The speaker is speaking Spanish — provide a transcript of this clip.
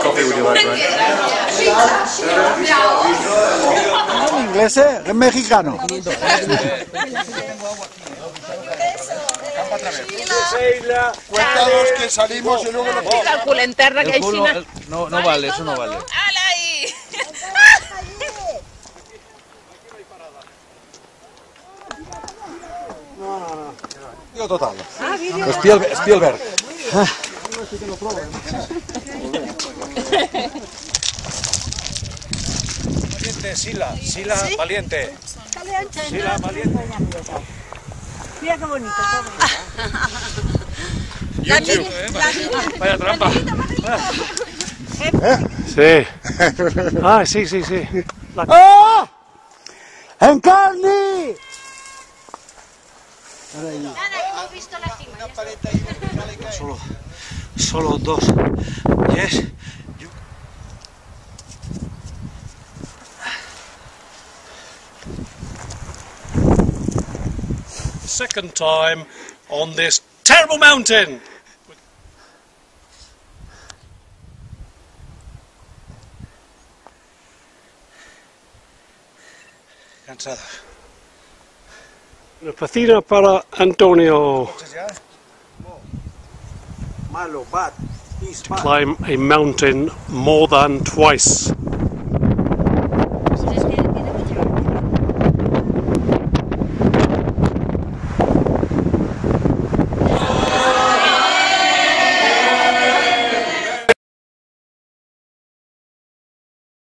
Coffee would you like, Brian? ¿En inglés? ¿Es mexicano? Cuéntanos que salimos y luego nos Calcula interna que hay China. No vale, eso no vale. ¡Hala ahí! Digo total. Spielberg. Valiente, Sila, valiente. Sila, valiente. Mira qué bonito. YouTube. Vaya trampa. Sí. Ah, sí. ¡Oh! ¡Encarni! Solo dos. Yes. Second time on this terrible mountain. Cansado. Una piscina para Antonio Malo, bad. to climb a mountain more than twice.